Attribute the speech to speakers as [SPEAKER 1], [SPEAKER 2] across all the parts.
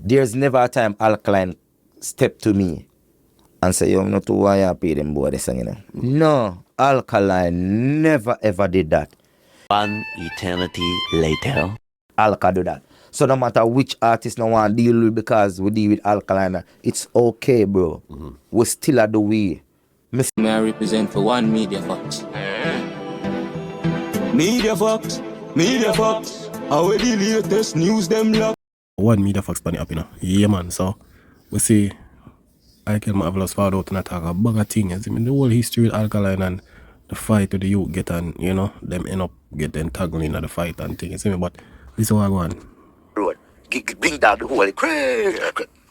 [SPEAKER 1] There's never a time Alkaline step to me and say, yo, I'm not too why I pay them boy this song, you know. No, Alkaline never ever did that.
[SPEAKER 2] One eternity later.
[SPEAKER 1] Alka do that. So no matter which artist no want to deal with, because we deal with Alkaline, it's okay, bro. We still are the way.
[SPEAKER 3] May I represent for one Media Fox? Media Fox, Media Fox. How the latest news them lock?
[SPEAKER 4] One Media Fox bunny up, you know. Yeah, man. So we see Ikel Marvlus found out and attack a bag of things. I mean, the whole history with Alkaline and the fight with the youth get and, you know, them end up get entangled in the fight and things. You see me? But this is what I go on.
[SPEAKER 1] Road. Bring down the whole link.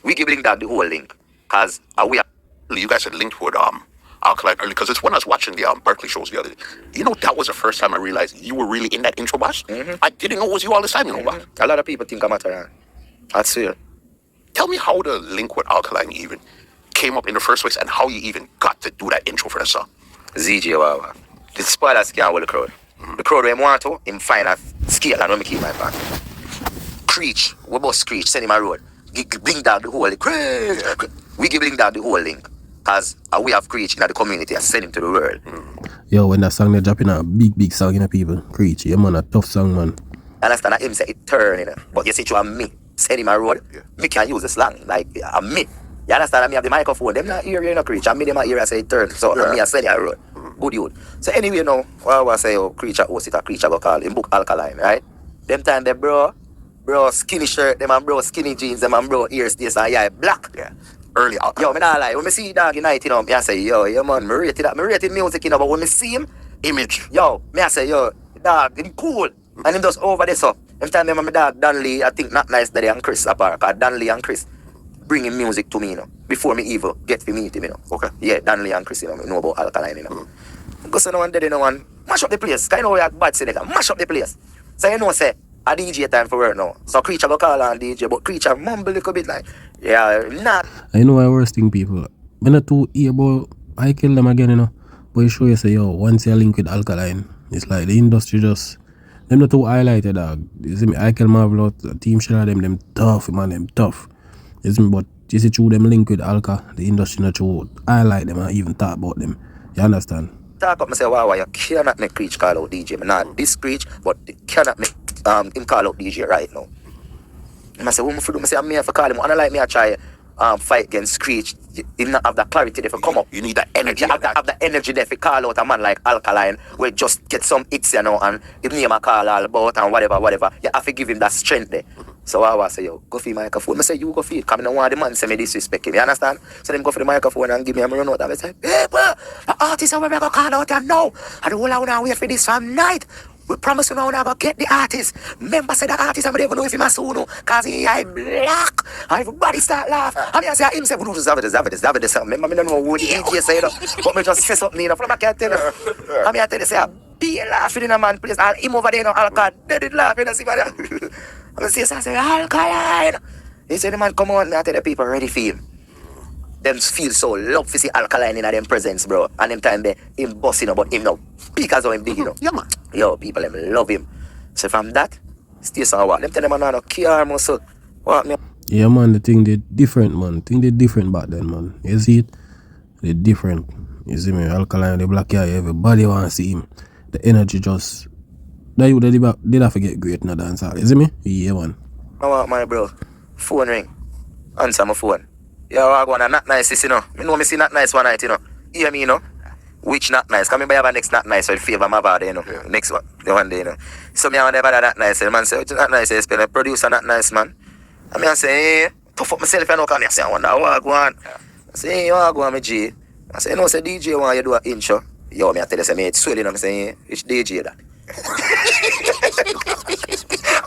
[SPEAKER 1] We can bring down the whole link. Because we are.
[SPEAKER 5] You guys had linked with Alkaline early, because it's when I was watching the Berkeley shows the other day. You know, that was the first time I realized you were really in that intro, boss. I didn't know it was you all the time, you know, boss.
[SPEAKER 1] A lot of people think I'm at around. That's it.
[SPEAKER 5] Tell me how the link with Alkaline even came up in the first place and how you even got to do that intro for the song.
[SPEAKER 1] ZJ Wawa. The spoilers can't hold the crowd. The crowd when want to, him find a scale and let me keep my back. Screech, we both screech, send him a road. Bring down the whole link. We give bring down the whole link. Because we have Screech in the community and send him to the world.
[SPEAKER 4] Yo, when that song they dropping a big song, you know, people. Screech, yeah, man, a tough song, man.
[SPEAKER 1] Understand that him say it turn, you know. But you see you and me, send him a road, me can use the slang, like me. You understand that me have the microphone, them not hear you, know, Screech, and me them not hear I say it turn. So me I send you a road. Good youth. So anyway, you know, what I was say, oh, Screech at host it, a Screech I go call him book Alkaline, right? Them time they bro skinny shirt, them and bro skinny jeans, them and bro ears, this and yeah, black.
[SPEAKER 5] Yeah. Early Alkaline.
[SPEAKER 1] Yo, me not lie, when I see Dog Unite, you know, me I say, yo man, me rated music, you know, but when I see him,
[SPEAKER 5] image.
[SPEAKER 1] Yo, me I say, yo, dog, him cool. And him just over this up. Every time my dog Danley, I think not nice that they and Chris apart, because Danley and Chris bringing music to me, you know, before me even get to meet him, you know.
[SPEAKER 5] Okay.
[SPEAKER 1] Yeah, Danley and Chris, you know, me know about Alkaline, you know. Because no one did, you know, and mash up the place. Because you know we have bad selector, mash up the place. So you know, say, a DJ time for work now. So Creature go call on DJ, but Creature mumble a little bit like, yeah, not.
[SPEAKER 4] I know I worst thing, people. I'm not too hear about I kill them again, you know. But you show you say, yo, once you link with Alkaline, it's like the industry just, them not too highlighted, dog. You see me, Ikel Marvlus, Team Share, them tough, man, them tough. You see me, but you see through them link with Alka, the industry not too highlight them and even talk about them. You understand?
[SPEAKER 1] Talk up and say, wow, you cannot make Creech call out DJ. Not this Creech, but you cannot make him call out DJ right now. I say, what I say, I'm here for call him. I don't like me to try fight against Screech. You not have that clarity there for come up.
[SPEAKER 5] You need that energy.
[SPEAKER 1] You have the energy there for call out a man like Alkaline, where just get some hits, you know, and his name a call all about and whatever. You have to give him that strength there. So I say, yo, go for the microphone. I say, you go for it. Because I don't want the man to say me disrespect him. You understand? So them go for the microphone and give me a run out. I say, people, the artist are where we go call out them now. And the whole I want to wait for this from night. We promise you now we're going to get the artist. Remember, say the artist, I don't even know if he's soon, because he is black. And everybody start laugh. And I say, him say, remember, I don't know what the DJ say, but me just say something, you know, from I can't tell you. And I tell you, say, be laughing in a man place. And him over there, you know, Alkaline, they did laugh, you know, see what I say, Alkaline. He said, the man, come on, I tell the people, ready for him. Them feel so love to see Alkaline in them presence, bro. And them time they him bossing about him now. Big as how him big, you know.
[SPEAKER 5] Yeah, man.
[SPEAKER 1] Yo, people them love him. So from that, stay some what. Them tell them man no care muscle. What me?
[SPEAKER 4] Yeah, man, the thing they different, man. Thing they different back then, man. You see it? They different. You see me? Alkaline, the black guy, everybody want to see him. The energy just that you did have to get great in the dance hall. You see me? Yeah, man.
[SPEAKER 1] I want my bro. Phone ring. Answer my phone. Yo, I go on a not nice, you know. Me know me see not nice one night, you know. Hear me, you know. Which not nice? Come me buy a next not nice, so it favor my body, you know. Yeah. Next one, the one day, you know. So me I want to buy that not nice. The man say, not nice, I spend a producer not nice, man. And me I say, hey, tough up myself, you know, because I say, I wonder how I go on. I say, hey, how I go on, me G. I say, you know, say DJ want you do an intro. Yo, me I tell you, say, me it's swelling, I'm saying, hey, which DJ that?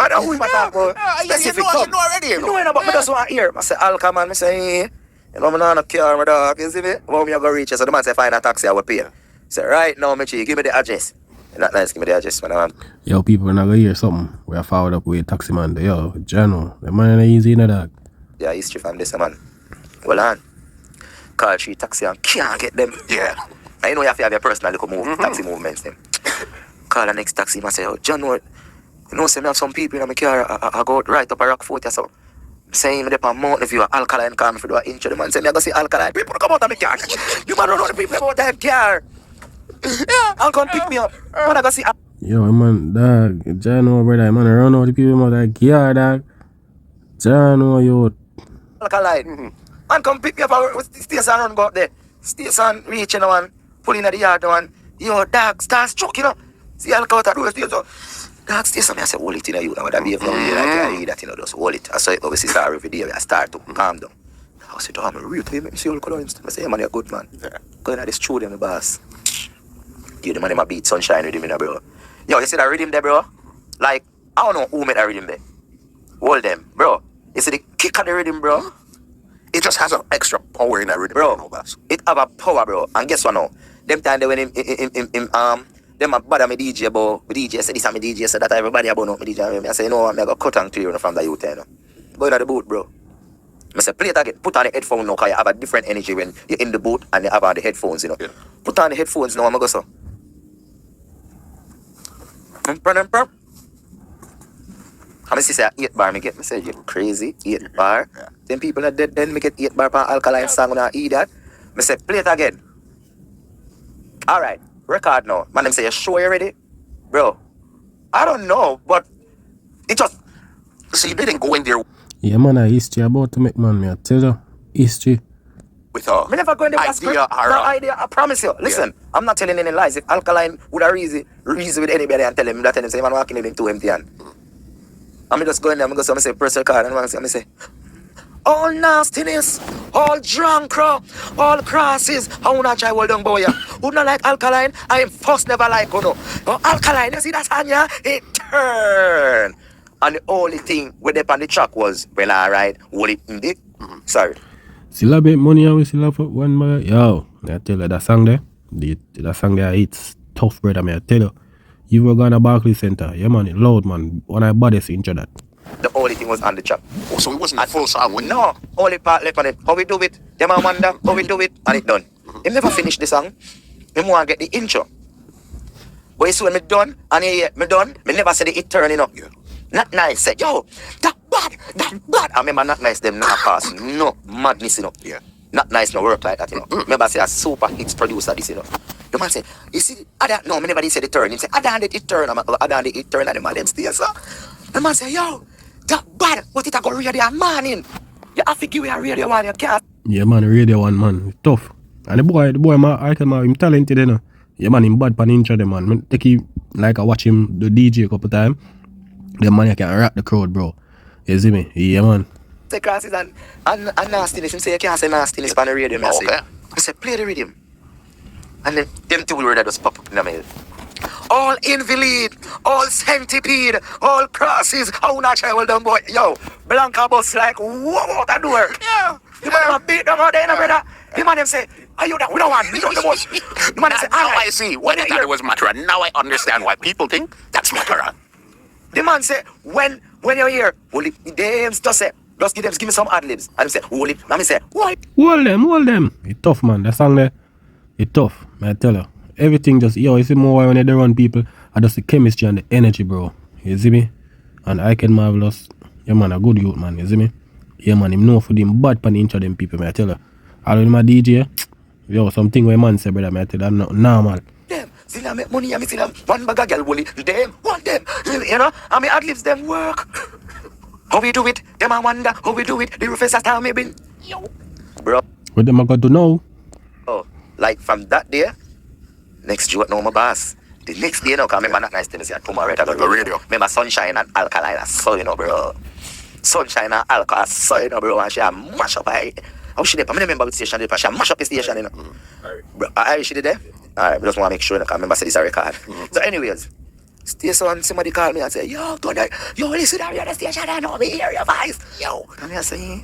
[SPEAKER 1] I don't know who I talk about.
[SPEAKER 5] You know already.
[SPEAKER 1] You know, but me just want to hear. I say, Alka, man, I say, hey, you know, I'm not care, my dog, you see me? How me I go reach you? So the man say, find a taxi, I will pay. Say, right now, me G, give me the address. Not nice, give me the address, man.
[SPEAKER 4] Yo, people, when I go hear something, we are followed up with taxi man. Yo, Jano, the man ain't easy, you know, dog.
[SPEAKER 1] Yeah, history from this, man. Well, on. Call 3 taxi and can't get them.
[SPEAKER 5] Yeah.
[SPEAKER 1] I know you have to have your personal little taxi movements, them. Call the next taxi, man, say, oh, John, you know, say me have some people in my car, I go right up a Rockfort or so. Saying me on Mountain View, Alkaline come for do an intro. The man say me I go see Alkaline. People come out of my car. You man run out the people about that car. Yeah, and come pick me up. Man I go see
[SPEAKER 4] Yo, man, dog. John, brother, man, run out the people out that car, dog. John, yo.
[SPEAKER 1] Alkaline. Man come pick me up with the station run go up there. Station reach you know and pull in at the yard one. Yo, dog, start stroke, you know. See Alkaline at the road station. Dog station me I say hold it in you know that be from here like I hear that you know just hold it. I saw it obviously start every day I start to calm down. I say, dog, I'm real to make me see Alkaline. I say, yeah, man, you're a good man. Go in at the studio, the boss. Give the man him a beat sunshine with him in there, bro. Yo, you see that rhythm there, bro? Like, I don't know who made that rhythm there. Hold them, bro. You see the kick of the rhythm, bro?
[SPEAKER 5] It just has an extra power in that rhythm,
[SPEAKER 1] Bro,
[SPEAKER 5] you know, boss.
[SPEAKER 1] it have a power, bro. And guess what now? Them time they when him them a bother me DJ about me DJ say this and me DJ say that everybody about know me DJ. I say, you know what, I go cut and clear from the youth, you know. Go in the booth, bro. I say, play it again. Put on the headphones now, because you have a different energy when you're in the booth and you have on the headphones, you know.
[SPEAKER 5] Yeah.
[SPEAKER 1] Put on the headphones now, I'm going to go so. I say 8 bar, me get me say you crazy, 8 bar.
[SPEAKER 5] Yeah.
[SPEAKER 1] Then people are dead, then me get 8 bar for Alkaline song when I eat that. Me say, play it again. Alright, record now. Man, them say, you sure you ready? Bro, I don't know, but it just,
[SPEAKER 5] See, they didn't go in there
[SPEAKER 4] Yeah, man, a history about to make, man, me I tell you. History.
[SPEAKER 5] with a
[SPEAKER 1] me never go in there with a script.
[SPEAKER 5] idea or
[SPEAKER 1] No idea, I promise you. Listen, I'm not telling any lies. If Alkaline would have reason with anybody and tell him that, say, man, walking in him too empty hand. I'm just going there, I'm going to say, press your card, and I'm going to say, all nastiness, all drunk, all crosses. I will not try well done, boy. Who not like Alkaline? I am first never like you know. But Alkaline, you see that song, yeah? It turn. And the only thing with them on the track was, well, alright, hold it in dick. Sorry.
[SPEAKER 4] Still a bit money and we still have one man. Yo, I tell you that song there. That song there, it's tough, brother, me I tell you. You were going to Barclays Center. Yeah, man, it loud, man. One of the baddest intro that.
[SPEAKER 1] The only thing was on the track.
[SPEAKER 5] Oh, so it wasn't a full song. When
[SPEAKER 1] No, only part left on it. How we do it? Them I wonder how we do it, and it done. Him never finish the song. Him want to get the intro. But you see when me done, and me done, me never said it turn, you know.
[SPEAKER 5] Yeah.
[SPEAKER 1] Not nice. Say, yo, that bad. I remember not nice, them not pass. No, madness, you know.
[SPEAKER 5] Yeah.
[SPEAKER 1] Not nice, no work like that, you know. Remember say a super hits producer, this, you know. The man say, you see, no, me never did say the turn. He say, I done it turn, I done it turn, and the man them stay, so. The man say, yo, that bad, but it a go radio a morning. You have to give me a radio one, you can't.
[SPEAKER 4] Yeah, man, radio one, man. It's tough. And the boy, Ikel, him talented, you know. Yeah, man, him bad pan intro, the man. Man, take him, like I watch him, the DJ a couple times. The man, you can rap the crowd, bro. You see me? Yeah, man.
[SPEAKER 1] Say crosses and nastiness. Him say, you can't say nastiness on the radio, me I say.
[SPEAKER 5] Okay.
[SPEAKER 1] I say, play the rhythm. And then, them two words that just pop up in the mail. All invalid, all centipede, all crosses. How not try well done, boy. Yo, Blanca bus like, whoa, that door. Yeah. The man beat them out there, brother. The man them say, are you that? We don't want beat on the bus. The man them say,
[SPEAKER 5] Now
[SPEAKER 1] alright.
[SPEAKER 5] I see. When I thought it was Mataran, now I understand why people think that's Mataran.
[SPEAKER 1] The man say, when you're here, hold it. Them just say, just give me some ad libs. And he say, hold it. And me say, why?
[SPEAKER 4] Hold them. It's tough, man. That song there, it's tough. Man, I tell you. Everything just, yo, you see more when they run people, I just the chemistry and the energy, bro. You see me? And Ikel Marvlus, yeah, man, a good youth, man. You see me? Yeah, man, him know for them bad pan intro them people, man, I tell you. All of my DJ, yo, something where man say, brother, man, I tell you, that's not normal.
[SPEAKER 1] Them, see them make money, I see them one bag of girl bully. Them, want them, you know? I mean, ad libs them work. How we do it? Them I wonder how we do it. The professor tell me, been, yo. Bro.
[SPEAKER 4] What them I got to know?
[SPEAKER 1] Oh, like from that day, next you know my boss. The next day, you know, because I remember not nice thing to say, tomorrow, I got
[SPEAKER 5] The radio.
[SPEAKER 1] Remember Sunshine and Alkaline, I saw, you know, bro. Sunshine and Alkaline, I saw, you know, bro, and she mash up, how she did, I remember the station, she mash up the station, you know. Bro, she did there? Alright, I just want to make sure, I remember say this is a record. So anyways, station, somebody called me and said, yo, Tony, yo, listen to the station, I know me hear your voice, yo. And I say,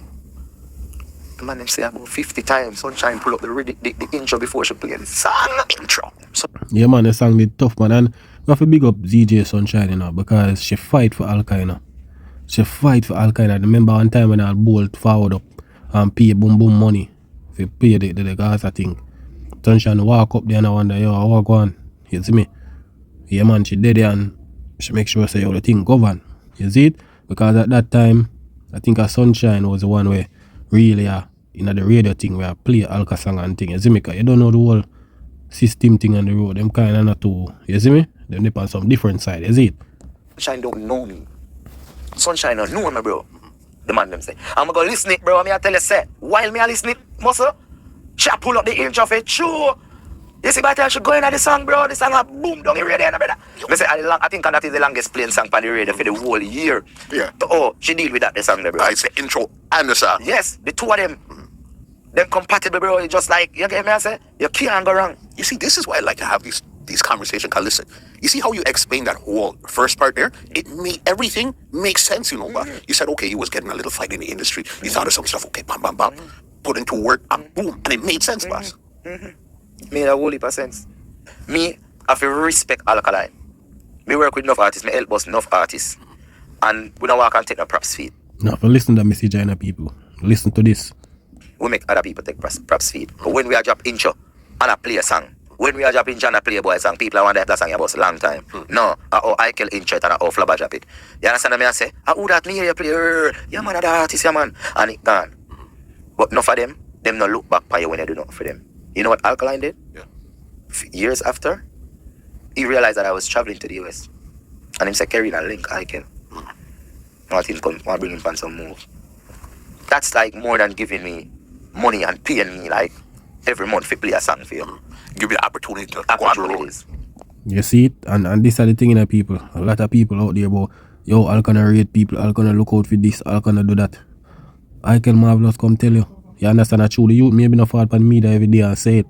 [SPEAKER 1] the man them say about 50 times Sunshine pull up the intro before she play the song intro. So,
[SPEAKER 4] Yeah, man, the song did tough, man. And we have to big up ZJ Sunshine, you know, because she fight for Alkaline, you know. She fight for Alkaline. I remember one time when I bolt forward up and pay boom money. If you pay the Gaza thing. Sunshine walk up there and I wonder, yo, I walk on. You see me? Yeah, man, she did it and she make sure say, yo, the thing govern. You see it? Because at that time, I think a Sunshine was the one where really in the radio thing where I play Alka song and thing. You see me? 'Cause you don't know the whole system thing on the road. Them kind of not too, you see me? Them dip on some different side, you see it?
[SPEAKER 1] Sunshine don't know me. Sunshine don't know me, bro. The man them say, I'm gonna listen it, bro. I tell you, say, while me I listen it, muscle, she pull up the inch of it, true. You see, by the time she go in at the song, bro, the song a boom down the radio, brother. I say, I think that is the longest playing song on the radio for the whole year.
[SPEAKER 5] Yeah.
[SPEAKER 1] Oh, she deal with that, the song there, bro.
[SPEAKER 5] It's the intro and the song.
[SPEAKER 1] Yes, the two of them. Them compatible, bro. It's just like, you get me, I say, you can't go wrong.
[SPEAKER 5] You see, this is why I like to have these conversations. Cause listen, you see how you explained that whole first part there? It made everything make sense, you know. But you said, okay, you was getting a little fight in the industry. You thought of some stuff, okay, bam, bam, bam, put into work, and boom, and it made sense, boss.
[SPEAKER 1] Made a whole heap of sense. Me, I feel respect Alkaline. Me work with enough artists, me help us enough artists. And we don't walk and take no props feed.
[SPEAKER 4] Now, for listen to that message, China people, listen to this.
[SPEAKER 1] We make other people take props feed. But when we are drop intro and I play a song, when we are drop intro and I play a boy song, people are wonder that song about a long time. No, I Ikel intro it and I flabber drop it. You understand what I say? Who that me here play? Yeah man, the artist, yeah man. And it gone. But enough of them no look back for you when you do nothing for them. You know what Alkaline did?
[SPEAKER 5] Yeah.
[SPEAKER 1] Years after, he realized that I was traveling to the US. And him said, carry a link, Ikel. I think come bring him on some move. That's like more than giving me money and paying me like every month to play a song for you.
[SPEAKER 5] Give you the opportunity to go on the road.
[SPEAKER 4] You see it? And this are the thing in the people. A lot of people out there about, yo, I'll gonna rate people, I'll gonna look out for this, I'll gonna do that. Ikel Marvlus come tell you. You understand that true? The youth maybe not fall on media every day and say it.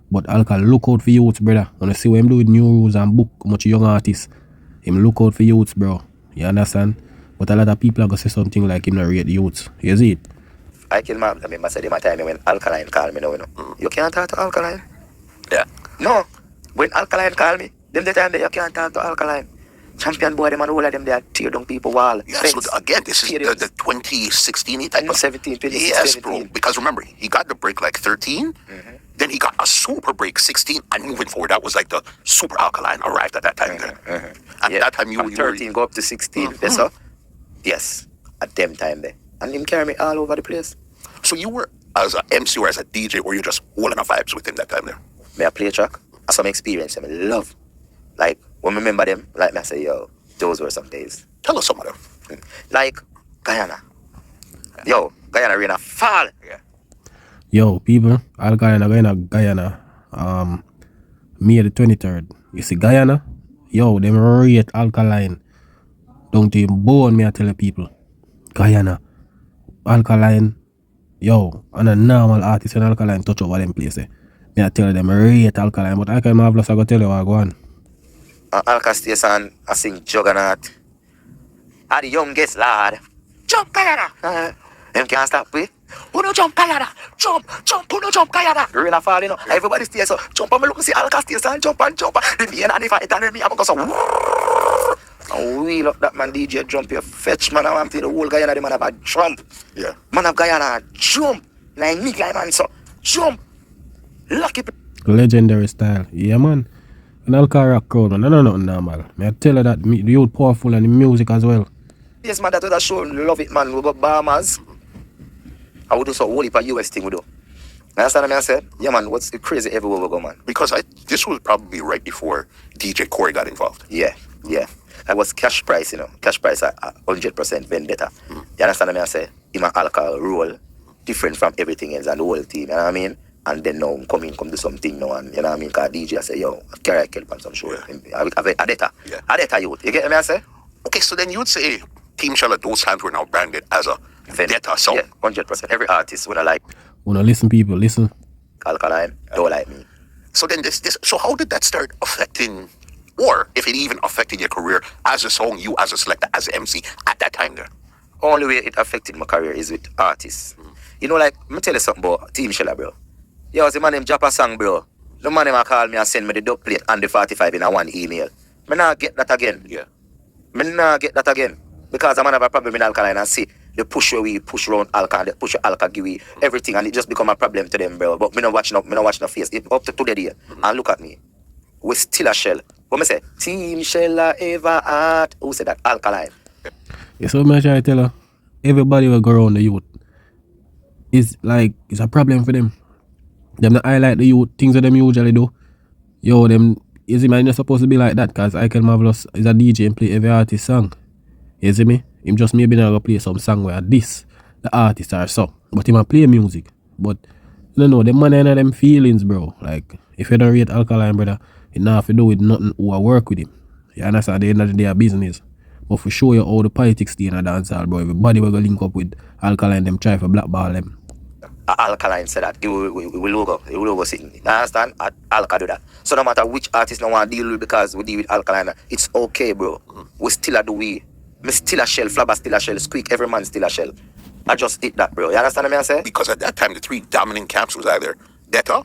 [SPEAKER 4] But I'll look out for youths, brother. When I see what him do with new rules and book much young artists, him look out for youths, bro. You understand? But a lot of people are gonna say something like him not rate the youths. You see it?
[SPEAKER 1] Ikel Marvlus, I remember said him a time when Alkaline called me now, you know. You can't talk to Alkaline.
[SPEAKER 5] Yeah.
[SPEAKER 1] No. When Alkaline called me, them the time that you can't talk to Alkaline. Champion boy, them and all of them, they are tear down people wall.
[SPEAKER 5] Yeah, so again, this is the 2016 type of
[SPEAKER 1] 17, 2016.
[SPEAKER 5] Yes, bro. Because remember, he got the break like 13, then he got a super break 16, and moving forward, that was like the super Alkaline arrived at that time. And that time you
[SPEAKER 1] 13 go up to 16. Yes, sir. Yes, at them time there. And him carry me all over the place.
[SPEAKER 5] So you were as an MC or as a DJ, or you just holding the vibes with him that time there?
[SPEAKER 1] May I play track? Some experience I love. Like, when I remember them, like me I say, yo, those were some days.
[SPEAKER 5] Tell us some of them.
[SPEAKER 1] Like, Guyana. Yo, Guyana rain a fall.
[SPEAKER 5] Yeah.
[SPEAKER 4] Yo, people, Alkaline going to Guyana. May the 23rd. You see Guyana? Yo, them rate Alkaline. Don't even bone me I tell the people. Guyana. Alkaline. Yo, and a normal artist in Alkaline touch over them place. Me I tell them rate Alkaline, but I can Marvlus I go tell you what I go on.
[SPEAKER 1] Alka station, I sing Juggernaut. I'm the youngest lad. Jump, Guyana! Them can't stop me. Who no jump, Guyana? Jump, who no jump, Guyana? Rain a fall, you know. Everybody stay so. Jump and me look and see Alka station, jump. The main and the fight and me, I'm going to so. And wheel up that man DJ jump here. Fetch man, I want to the whole Guyana, the man have a jump.
[SPEAKER 5] Yeah.
[SPEAKER 1] Man of Guyana, jump. Like me, guy man, so. Jump. Lucky.
[SPEAKER 4] Legendary style. Yeah, man. An Alka rock crowd, man. No, nothing normal. I tell you that the youth powerful and the music as well.
[SPEAKER 1] Yes, man, that was a show. Love it, man. We got Bahamas. I would do so whole heap of US thing we do. Understand what I said? Yeah, man, what's crazy everywhere we go, man.
[SPEAKER 5] Because this was probably right before DJ Corey got involved.
[SPEAKER 1] Yeah. I was cash price, you know. Cash price at 100% vendetta. You understand what I say? In my Alka role, different from everything else and the whole team, you know what I mean? And then now come do something now, and you know what I mean? Because DJ I say, yo, carry Ikel on some show.
[SPEAKER 5] Yeah.
[SPEAKER 1] Adeta youth. You get what I say?
[SPEAKER 5] Okay, so then you'd say Team Shell at those times were now branded as a vendetta song.
[SPEAKER 1] Yeah, 100%. Every artist would have like.
[SPEAKER 4] Wanna listen, people, listen.
[SPEAKER 1] Alkaline, don't like me.
[SPEAKER 5] So then so how did that start affecting, or if it even affected your career as a song, you as a selector, as an MC at that time there?
[SPEAKER 1] Only way it affected my career is with artists. You know, like, let me tell you something about Team Shella, bro. Yo, the man named Japa Sang, bro. The man named call me and send me the dub plate and the 45 in a one email. Me not get that again.
[SPEAKER 5] Yeah.
[SPEAKER 1] Me not get that again. Because I'm gonna have a problem in Alkaline and see the push where we push around Alka and the push Alka give we everything, and it just become a problem to them, bro. But me not watching no face. It up to today and look at me. We still a shell. What me say? Team Shella ever art. Who said that? Alkaline.
[SPEAKER 4] You saw me try to tell her. everybody will go around the youth. It's like, it's a problem for them. Them not highlight the youth, things that them usually do. Yo, them, you see me, not supposed to be like that, cause Ikel Marvlus is a DJ and play every artist song. You see me? Him just maybe not gonna play some song where this, the artist or so. But him a play music. But, you know, them man ain't them feelings, bro. Like, if you don't rate Alkaline, brother, it not have to do with nothing who a work with him. You understand? At the end of the day, a business. But for sure, you how the politics stay in a dancehall, bro. Everybody will go link up with Alkaline, them try for blackball them.
[SPEAKER 1] Alkaline said that. He will logo sitting. You understand? Alka do that. So no matter which artist no want to deal with because we deal with Alkaline, it's okay, bro. We still a do we. Me still a shell, Flabba still a shell, Squeak, every man still a shell. I just did that, bro. You understand what I say?
[SPEAKER 5] Because at that time, the three dominant camps was either Detta,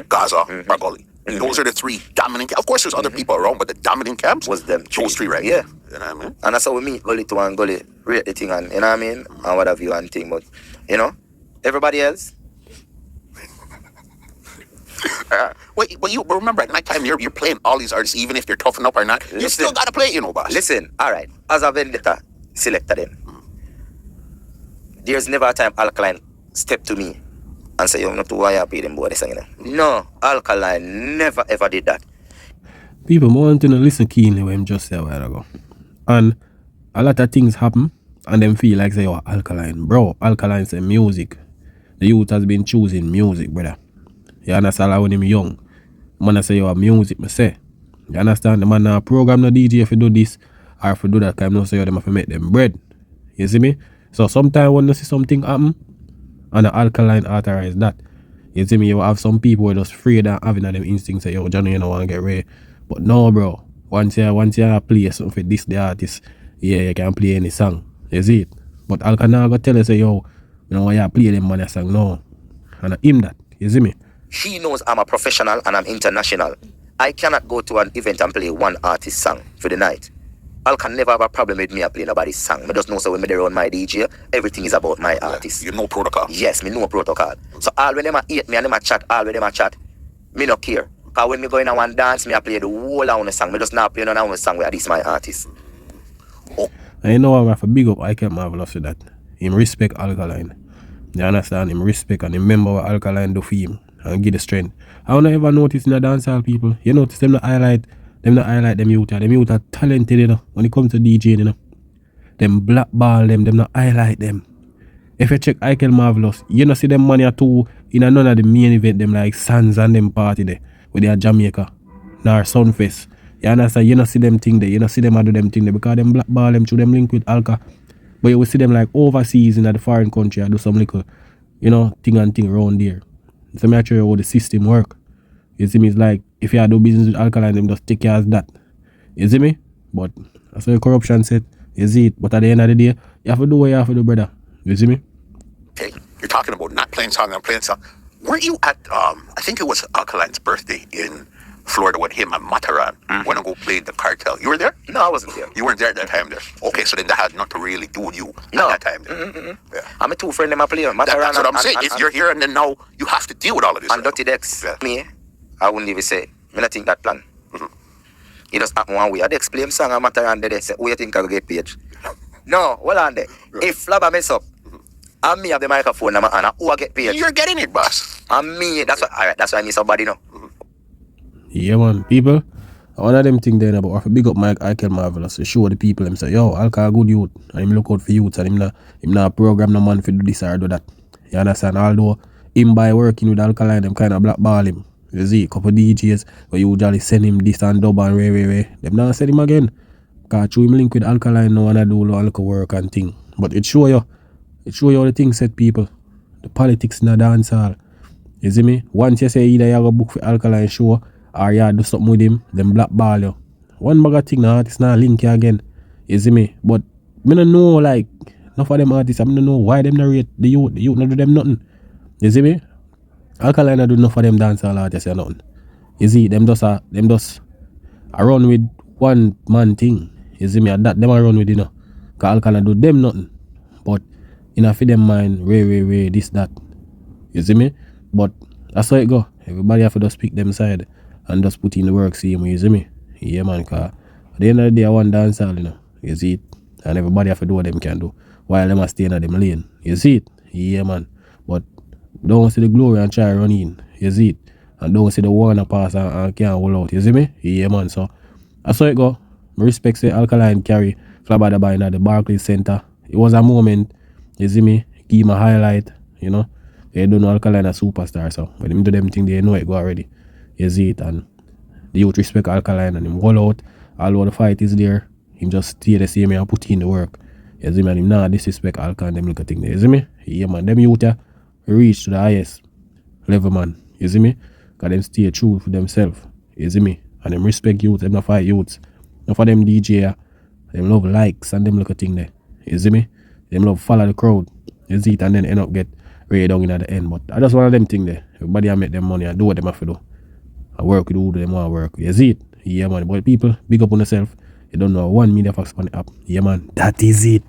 [SPEAKER 5] Gaza, or Gully. And those are the three dominant camps. Of course, there's other people around, but the dominant camps
[SPEAKER 1] was them.
[SPEAKER 5] Those three, right?
[SPEAKER 1] Yeah.
[SPEAKER 5] You know what I mean?
[SPEAKER 1] And that's how we meet Gully 2 and Gully rate the thing and, you know what I mean? And what have you and thing. But, you know, everybody else.
[SPEAKER 5] But you remember at night time, you're playing all these artists, even if they're tough enough or not. You still got to play, you know, boss.
[SPEAKER 1] Listen, all right. As a vendetta selector then, there's never a time Alkaline step to me and say, you not to why I pay them boy this, you know. No, Alkaline never ever did that.
[SPEAKER 4] People want to listen keenly when him just said a while ago. And a lot of things happen and them feel like say, oh, Alkaline. Bro, Alkaline say music. The youth has been choosing music, brother. You understand? Like when him young. Man I say, yo, music, me say. You understand? The man now program the DJ if you do this or if you do that, kind of say, yo, them have to make them bread. You see me? So sometimes when you see something happen, and the Alkaline authorize that, you see me, you have some people who are just afraid of having them instincts, say, yo, Johnny, you don't want to get ready. But no, bro. Once you play something for this, the artist, yeah, you can play any song. You see it? But Alkaline go tell you, say, yo, you know, why you play them man song? No. And him that. You see me?
[SPEAKER 1] He knows I'm a professional and I'm international. I cannot go to an event and play one artist song for the night. Al can never have a problem with me playing nobody's song. I just know so when me around my DJ, everything is about my artist.
[SPEAKER 5] You know protocol.
[SPEAKER 1] Yes, me know protocol. So all when them a hate me and them a chat, all when them a chat, me no care. Because when me go in a one dance, me a play the whole of the song. Me just not play on a song where this my artist.
[SPEAKER 4] Oh. And you know I have to big up Ikel Marvlus with that. Him respect Alkaline. You understand? Him respect and remember what Alkaline do for him. And give the strength. I don't ever notice in the dancehall people. You notice them not highlight them youth. Them youth are talented, you know, when it comes to DJing, you know. Them blackball them not highlight them. If you check Ikel Marvlus, you know see them money too in none of the main event, them like Sands and them party there with their Jamaica, nor Sunfest. You understand? You know see them thing there, you know see them do them thing there because them blackball them through them link with Alka. But you will see them like overseas in the foreign country and do some little, you know, thing around there. So I'm sure how the system work. You see me, it's like if you do business with Alkaline, them just take care as that. You see me? But that's what corruption said. You see it. But at the end of the day, you have to do what you have to do, brother. You see me?
[SPEAKER 5] Okay, you're talking about not playing song and playing song. Weren't you at I think it was Alkaline's birthday in Florida with him and Mataran when I go played the cartel. You were there?
[SPEAKER 1] No, I wasn't there.
[SPEAKER 5] You weren't there at that time there. Okay, so then that had nothing to really do with you at that time there. Yeah.
[SPEAKER 1] I'm a two friend them I play on.
[SPEAKER 5] That's what I'm saying. If you're here and then now you have to deal with all of this.
[SPEAKER 1] And Dirty Dex, me, I wouldn't even say, I don't think that plan. It just happen one way. I'd explain song and Mataran there, say, who you think I'll get paid? No, hold on there. If Flabba mess up, and me have the microphone and who I get paid?
[SPEAKER 5] You're getting it, boss.
[SPEAKER 1] And me, that's why I need somebody now.
[SPEAKER 4] Yeah, man. People, one of them things there about if I big up Mike Ikel Marvlus to show the people them say, yo, Alka a good youth and him look out for youth and him not program no man for do this or do that. You understand? Although him by working with Alkaline, them kind of blackball him. You see, couple DJs where you usually send him this and dub and way. Them not send him again. Cause through him link with Alkaline now and I do a little work and thing. But it show you how the thing set people. The politics in the dancehall. You see me? Once you say either you have a book for Alkaline show or you do something with him, them blackball you. One bag of thing now, artists not link you again. You see me? But I don't know like enough of them artists, I don't know why them not rate the youth. The youth not do them nothing. You see me? Alkaline not do enough of them dancehall artists or nothing. You see, them just run with one man thing. You see me? That them run with, you know. Cause Alkaline do them nothing. But in a for them mind, way, this, that. You see me? But that's how it go. Everybody have to just pick them side and just put in the work same way, you see me? Yeah, man, cause at the end of the day, I want dancehall, you know. You see it? And everybody have to do what them can do. while them are staying at them lane. You see it? Yeah, man. But don't see the glory and try run in. You see it? And don't see the Warner pass and can't hold out. You see me? Yeah, man. So I saw it go. I respect say Alkaline carry Flabada by at the Barclays Center. It was a moment. You see me? Give him a highlight. You know? They don't know Alkaline a superstar. So when him do them thing, they know it go already. You see it? And the youth respect Alkaline and him roll out. Although the fight is there, him just stay the same and put in the work. You see me? And him not disrespect Alkaline them little thing there. You see me? Yeah, man. Them youth reach to the highest level, man. You see me? Because them stay true for themselves. You see me? And them respect youth, them not fight youths. Not for them DJ, them love likes and them little thing there. You see me? Them love follow the crowd. You see it and then end up get raided down in at the end. But I just one of them thing there. Everybody I make them money and do what them have to do. I work with who them want to work. You see it? Yeah, man. But people, big up on yourself. You don't know one media facts on the app. Yeah, man. That is it.